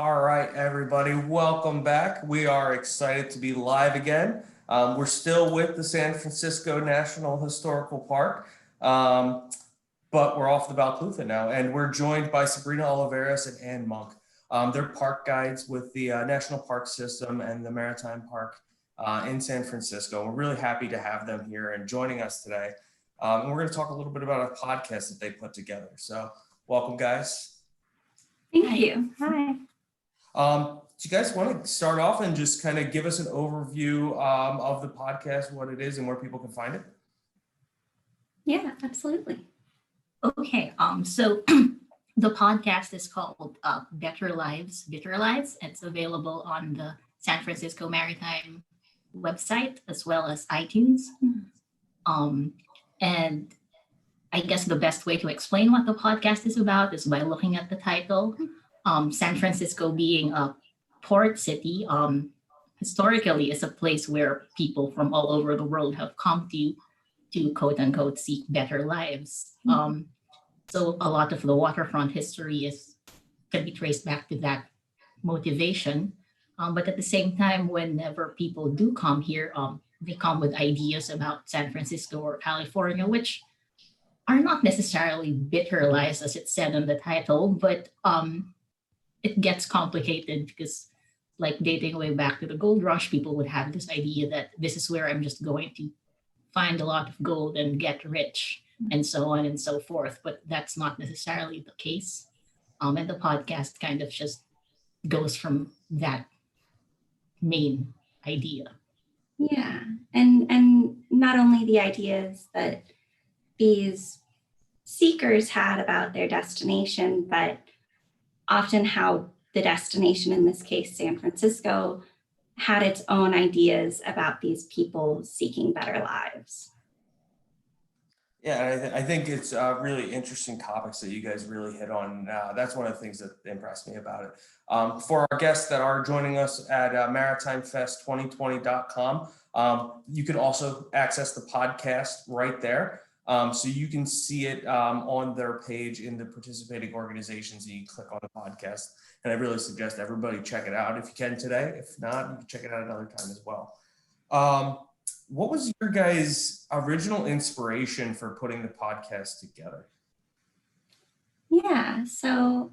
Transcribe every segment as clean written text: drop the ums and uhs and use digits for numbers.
All right, everybody, welcome back. We are excited to be live again. We're still with the San Francisco National Historical Park, but we're off the Balclutha now, and we're joined by Sabrina Oliveras and Ann Monk. They're park guides with the National Park System and the Maritime Park in San Francisco. We're really happy to have them here and joining us today. And we're going to talk a little bit about a podcast that they put together. So welcome, guys. Thank you. Hi. Do you guys want to start off and just kind of give us an overview of the podcast, what it is, and where people can find it? Yeah, absolutely. Okay, so the podcast is called Better Lives, Bitter Lives. It's available on the San Francisco Maritime website as well as iTunes. And I guess the best way to explain what the podcast is about is by looking at the title. San Francisco being a port city, historically is a place where people from all over the world have come to quote unquote seek better lives. So a lot of the waterfront history can be traced back to that motivation. But at the same time, whenever people do come here, they come with ideas about San Francisco or California, which are not necessarily bitter lives as it's said in the title, but it gets complicated because, like, dating way back to the gold rush, people would have this idea that this is where I'm just going to find a lot of gold and get rich and so on and so forth. But that's not necessarily the case. And the podcast kind of just goes from that main idea. Yeah, and not only the ideas that these seekers had about their destination, but often how the destination, in this case, San Francisco, had its own ideas about these people seeking better lives. Yeah, I think it's really interesting topics that you guys really hit on. That's one of the things that impressed me about it. For our guests that are joining us at maritimefest2020.com, you can also access the podcast right there. So you can see it on their page in the participating organizations, and you click on the podcast. And I really suggest everybody check it out if you can today. If not, you can check it out another time as well. What was your guys' original inspiration for putting the podcast together? Yeah, so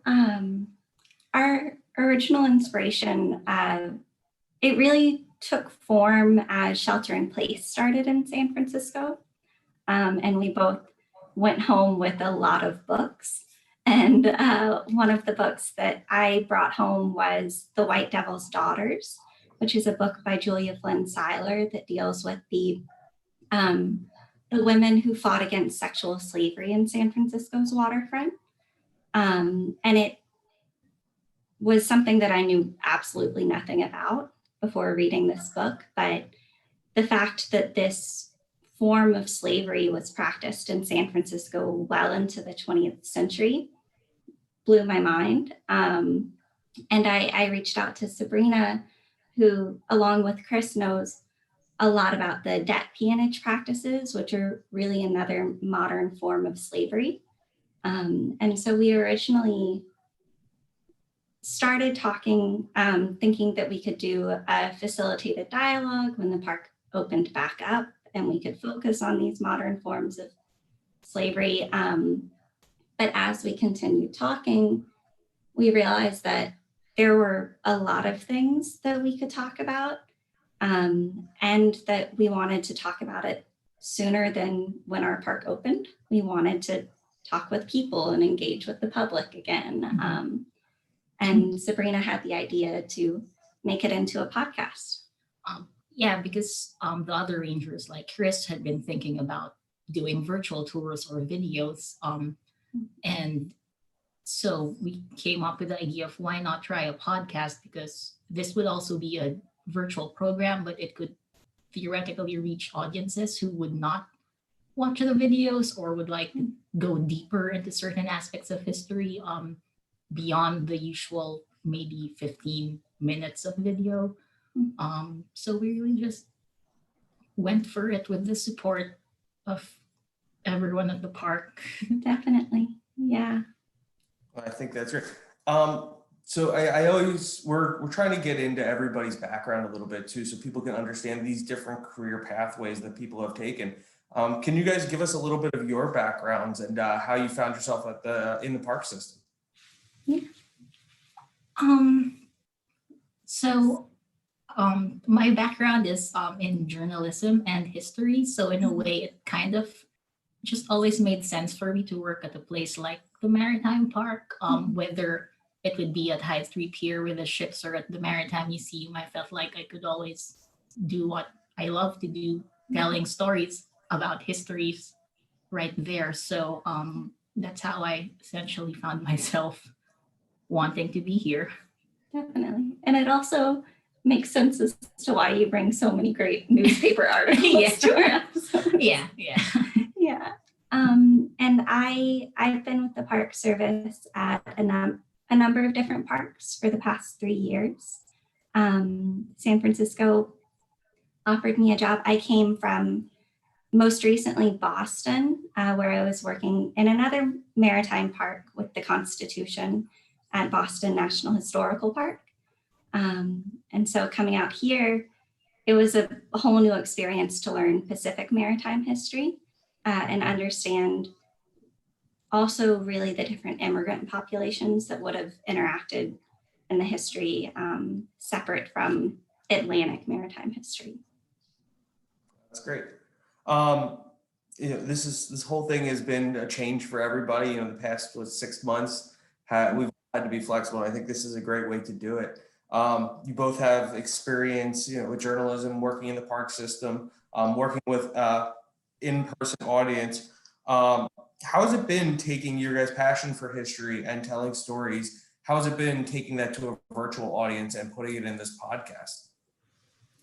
our original inspiration, it really took form as Shelter in Place started in San Francisco. And we both went home with a lot of books. And one of the books that I brought home was The White Devil's Daughters, which is a book by Julia Flynn Seiler that deals with the women who fought against sexual slavery in San Francisco's waterfront. And it was something that I knew absolutely nothing about before reading this book. But the fact that this form of slavery was practiced in San Francisco well into the 20th century blew my mind. And I reached out to Sabrina, who, along with Chris, knows a lot about the debt peonage practices, which are really another modern form of slavery. And so we originally started talking, thinking that we could do a facilitated dialogue when the park opened back up, and we could focus on these modern forms of slavery. But as we continued talking, we realized that there were a lot of things that we could talk about, and that we wanted to talk about it sooner than when our park opened. We wanted to talk with people and engage with the public again. And Sabrina had the idea to make it into a podcast. Yeah, because the other rangers like Chris had been thinking about doing virtual tours or videos. And so we came up with the idea of why not try a podcast, because this would also be a virtual program, but it could theoretically reach audiences who would not watch the videos or would like to go deeper into certain aspects of history beyond the usual maybe 15 minutes of video. So we really just went for it with the support of everyone at the park. Definitely. Yeah. I think that's right. So I always, we're trying to get into everybody's background a little bit too, so people can understand these different career pathways that people have taken. Can you guys give us a little bit of your backgrounds and how you found yourself in the park system? Yeah. So my background is in journalism and history. So in a way, it kind of just always made sense for me to work at a place like the Maritime Park, whether it would be at High Street Pier with the ships or at the Maritime Museum. I felt like I could always do what I love to do, telling stories about histories right there. So that's how I essentially found myself wanting to be here. Definitely. And it also makes sense as to why you bring so many great newspaper articles to our episode. Yeah. Yeah. And I've been with the Park Service at a number of different parks for the past 3 years. San Francisco offered me a job. I came from most recently Boston, where I was working in another maritime park with the Constitution at Boston National Historical Park. And so coming out here, it was a whole new experience to learn Pacific maritime history and understand also really the different immigrant populations that would have interacted in the history separate from Atlantic maritime history. That's great. This whole thing has been a change for everybody. The past 6 months, we've had to be flexible. I think this is a great way to do it. You both have experience, with journalism, working in the park system, working with in-person audience. How has it been taking your guys' passion for history and telling stories? How has it been taking that to a virtual audience and putting it in this podcast?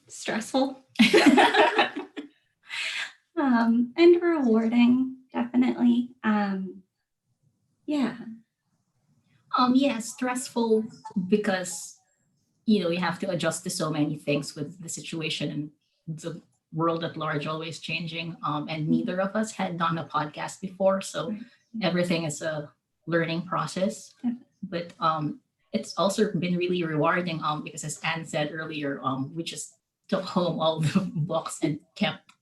Stressful. And rewarding, definitely. Yeah. Yeah, stressful because you have to adjust to so many things with the situation and the world at large always changing. And neither of us had done a podcast before, so everything is a learning process. But it's also been really rewarding because, as Anne said earlier, we just took home all the books and kept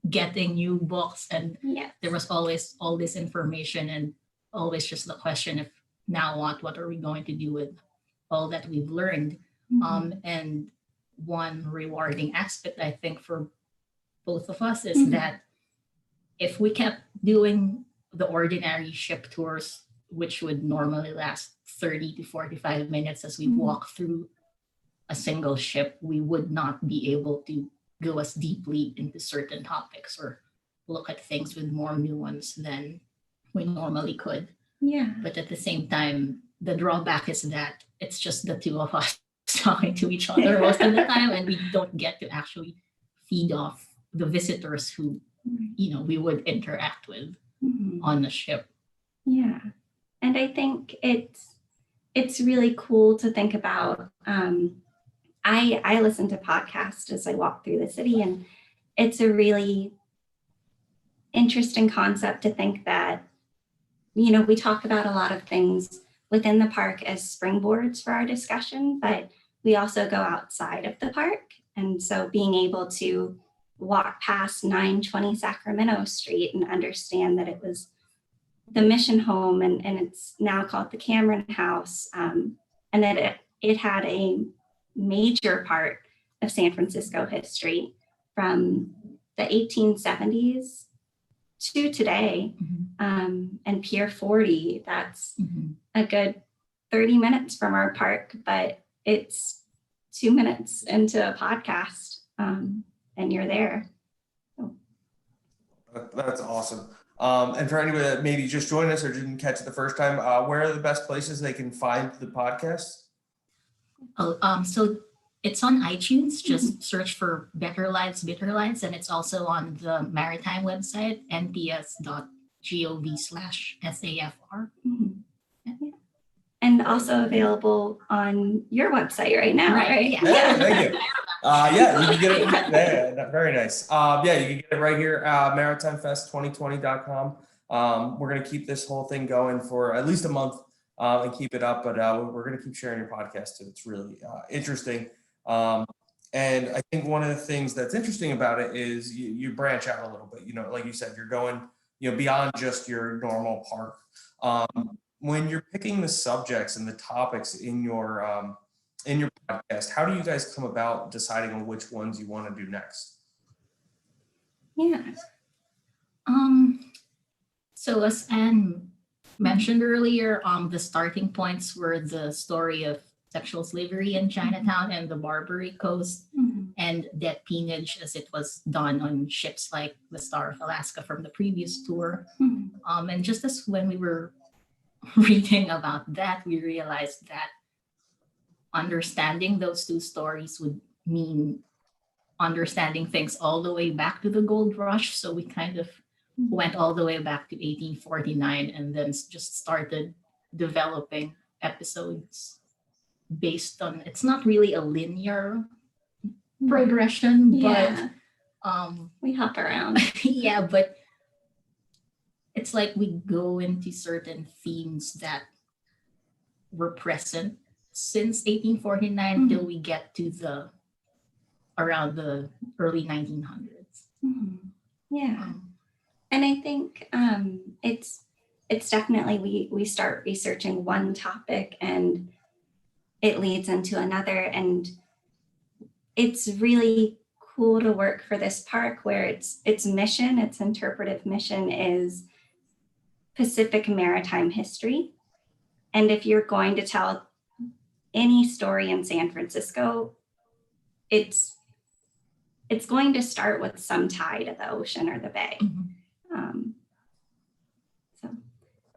getting new books, and there was always all this information and always just the question of now what are we going to do with all that we've learned. And one rewarding aspect, I think, for both of us is that if we kept doing the ordinary ship tours, which would normally last 30 to 45 minutes as we walk through a single ship, we would not be able to go as deeply into certain topics or look at things with more nuance than we normally could. Yeah. But at the same time, the drawback is that it's just the two of us talking to each other most of the time, and we don't get to actually feed off the visitors who, we would interact with on the ship. Yeah. And I think it's really cool to think about. I listen to podcasts as I walk through the city, and it's a really interesting concept to think that, we talk about a lot of things within the park as springboards for our discussion, but we also go outside of the park. And so being able to walk past 920 Sacramento Street and understand that it was the Mission Home, and it's now called the Cameron House, and that it had a major part of San Francisco history from the 1870s to today. And Pier 40, that's a good 30 minutes from our park, but it's 2 minutes into a podcast, and you're there. That's awesome. And for anybody that maybe just joined us or didn't catch it the first time, where are the best places they can find the podcast? So it's on iTunes. Just search for Better Lives, Bitter Lives, and it's also on the Maritime website, nps.gov/SAFR. And also available on your website right now, right? Yeah, thank you. You can get it. Very nice. You can get it right here, maritimefest2020.com. We're going to keep this whole thing going for at least a month. and keep it up. But we're going to keep sharing your podcast too. It's really interesting. And I think one of the things that's interesting about it is you branch out a little bit. You know, like you said, you're going, you know, beyond just your normal park. When you're picking the subjects and the topics in your podcast, how do you guys come about deciding on which ones you want to do next? Yeah. So as Anne mentioned earlier, the starting points were the story of sexual slavery in Chinatown and the Barbary Coast, and death peonage as it was done on ships like the Star of Alaska from the previous tour. And just as when we were reading about that, we realized that understanding those two stories would mean understanding things all the way back to the gold rush. So we kind of went all the way back to 1849 and then just started developing episodes based on, it's not really a linear progression, Yeah. but We hop around. yeah, but it's like we go into certain themes that were present since 1849 till we get to around the early 1900s. Yeah. And I think it's definitely we start researching one topic and it leads into another, and it's really cool to work for this park where its mission, its interpretive mission is Pacific maritime history. And if you're going to tell any story in San Francisco, it's going to start with some tie to the ocean or the bay.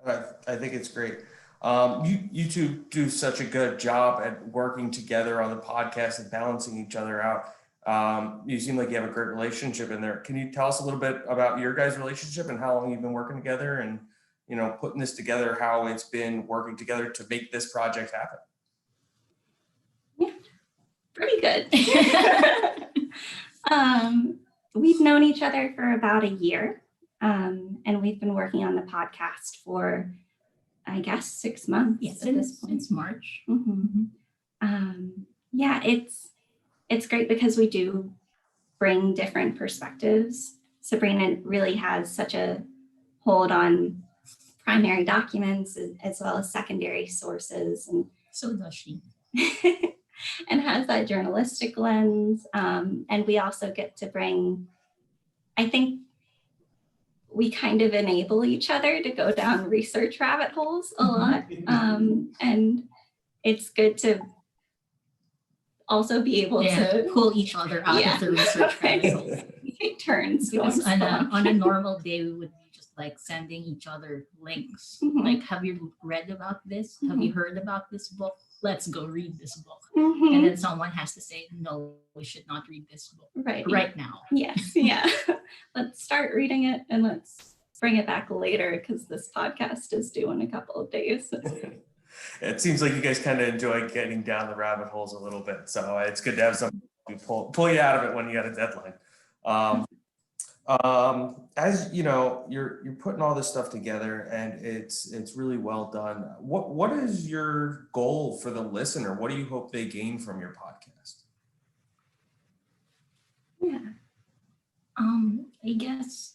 I think it's great. You two do such a good job at working together on the podcast and balancing each other out. You seem like you have a great relationship in there. Can you tell us a little bit about your guys' relationship and how long you've been working together, and you know, putting this together, how it's been working together to make this project happen? Yeah, pretty good. We've known each other for about a year, and we've been working on the podcast for, I guess, 6 months. Yes, at this point. since March. Yeah, it's great because we do bring different perspectives. Sabrina really has such a hold on primary documents as well as secondary sources, and So does she. and has that journalistic lens. And we also get to bring, I think we kind of enable each other to go down research rabbit holes a lot. And it's good to also be able to pull each other out of the research rabbit hole. take turns. Because on a normal day, we would be just like sending each other links. Like, have you read about this? Have you heard about this book? Let's go read this book. And then someone has to say, no, we should not read this book right now. Yes, yeah. Let's start reading it and let's bring it back later because this podcast is due in a couple of days. It seems like you guys kind of enjoy getting down the rabbit holes a little bit. So it's good to have something to pull you out of it when you got a deadline. As you know, you're putting all this stuff together and it's really well done. What is your goal for the listener? What do you hope they gain from your podcast? Yeah. I guess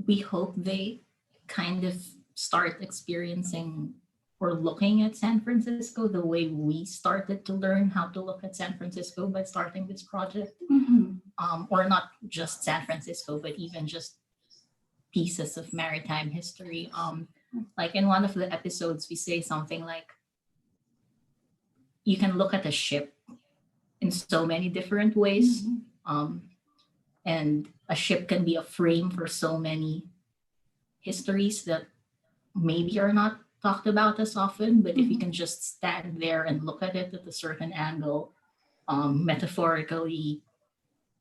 we hope they kind of start experiencing or looking at San Francisco the way we started to learn how to look at San Francisco by starting this project. Or not just San Francisco, but even just pieces of maritime history. Like in one of the episodes, we say something like, you can look at a ship in so many different ways. And a ship can be a frame for so many histories that maybe are not talked about as often, but if you can just stand there and look at it at a certain angle, metaphorically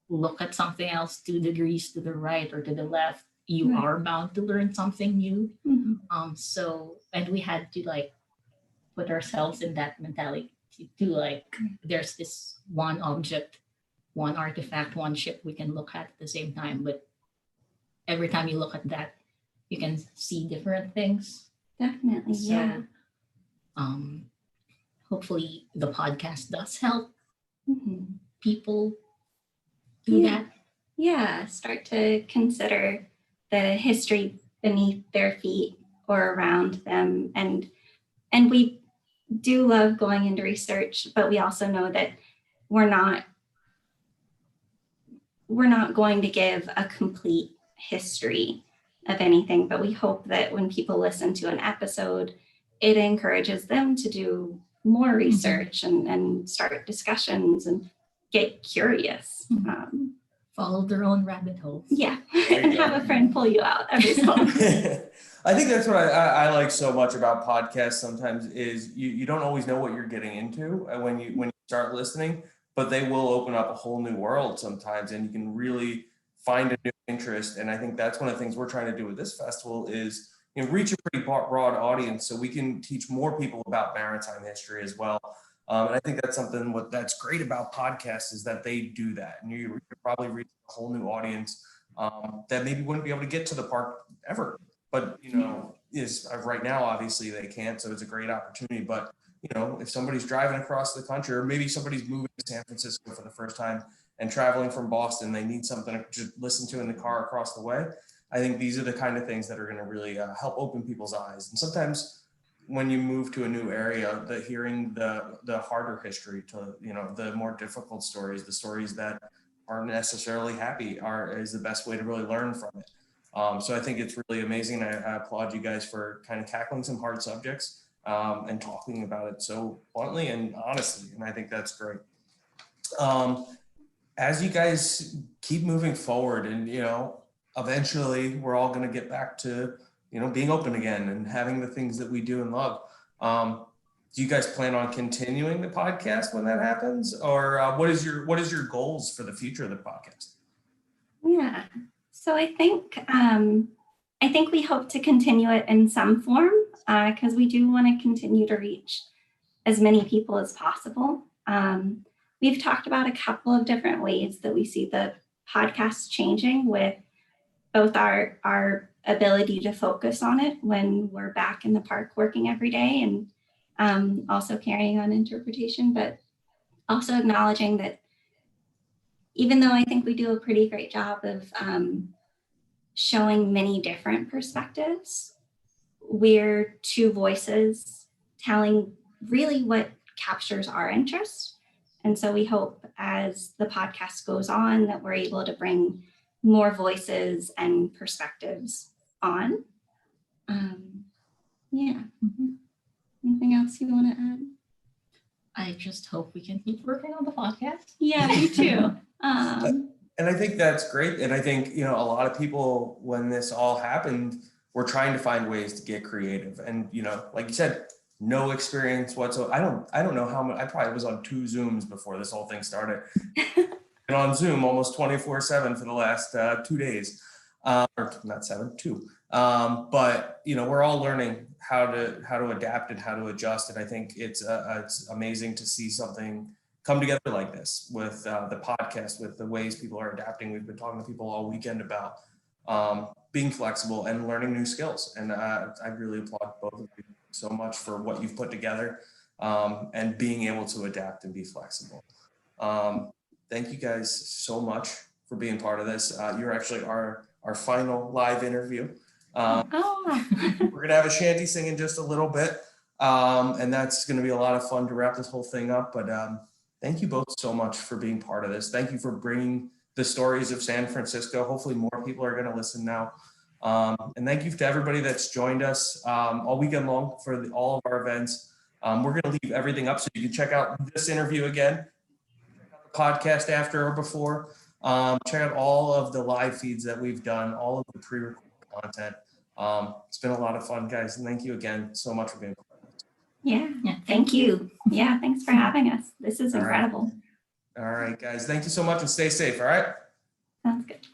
look at something else 2 degrees to the right or to the left, you are bound to learn something new. And we had to like put ourselves in that mentality to like, there's this one object, one artifact, one ship we can look at the same time, but every time you look at that, you can see different things. Definitely, So yeah. Hopefully the podcast does help Mhm. people do Yeah. that. Yeah, start to consider the history beneath their feet or around them. And we do love going into research, but we also know that we're not going to give a complete history of anything, but we hope that when people listen to an episode, it encourages them to do more research and start discussions and get curious. Follow their own rabbit holes. Yeah, There you and go. have a friend pull you out every so often. I think that's what I like so much about podcasts sometimes is you don't always know what you're getting into when you start listening, but they will open up a whole new world sometimes, and you can really find a new interest. And I think that's one of the things we're trying to do with this festival is reach a pretty broad audience so we can teach more people about maritime history as well. And I think that's something that's great about podcasts is that they do that, and you probably reach a whole new audience that maybe wouldn't be able to get to the park ever. But is right now obviously they can't, so it's a great opportunity. But if somebody's driving across the country, or maybe somebody's moving to San Francisco for the first time and traveling from Boston, they need something to just listen to in the car across the way. I think these are the kind of things that are going to really help open people's eyes. And sometimes when you move to a new area, hearing the harder history, to the more difficult stories, the stories that aren't necessarily happy, is the best way to really learn from it. So I think it's really amazing. I applaud you guys for kind of tackling some hard subjects and talking about it so bluntly and honestly, and I think that's great. As you guys keep moving forward, and eventually we're all going to get back to being open again and having the things that we do and love. Do you guys plan on continuing the podcast when that happens, or what is your goals for the future of the podcast? Yeah, so I think we hope to continue it in some form because we do want to continue to reach as many people as possible. We've talked about a couple of different ways that we see the podcast changing, with both our ability to focus on it when we're back in the park working every day, and also carrying on interpretation, but also acknowledging that even though I think we do a pretty great job of showing many different perspectives, we're two voices telling really what captures our interest. And so we hope as the podcast goes on that we're able to bring more voices and perspectives on. Yeah. Anything else you want to add? I just hope we can keep working on the podcast. Yeah, me too. And I think that's great. And I think, a lot of people, when this all happened, were trying to find ways to get creative. And, like you said, no experience whatsoever. I don't know how much. I probably was on 2 Zooms before this whole thing started. And on Zoom almost 24/7 for the last 2 days, or not 7, 2. But we're all learning how to adapt and how to adjust. And I think it's amazing to see something come together like this with the podcast, with the ways people are adapting. We've been talking to people all weekend about being flexible and learning new skills. And I really applaud both of you so much for what you've put together and being able to adapt and be flexible. Thank you guys so much for being part of this. You're actually our final live interview. We're going to have a shanty sing in just a little bit. And that's going to be a lot of fun to wrap this whole thing up. But thank you both so much for being part of this. Thank you for bringing the stories of San Francisco. Hopefully more people are going to listen now. And thank you to everybody that's joined us all weekend long for all of our events. We're going to leave everything up so you can check out this interview again, check out the podcast after or before, check out all of the live feeds that we've done, all of the pre-recorded content. It's been a lot of fun, guys. And thank you again so much for being part of this. Yeah, thank you. Yeah, thanks for having us. This is incredible. All right, guys. Thank you so much and stay safe. All right. Sounds good.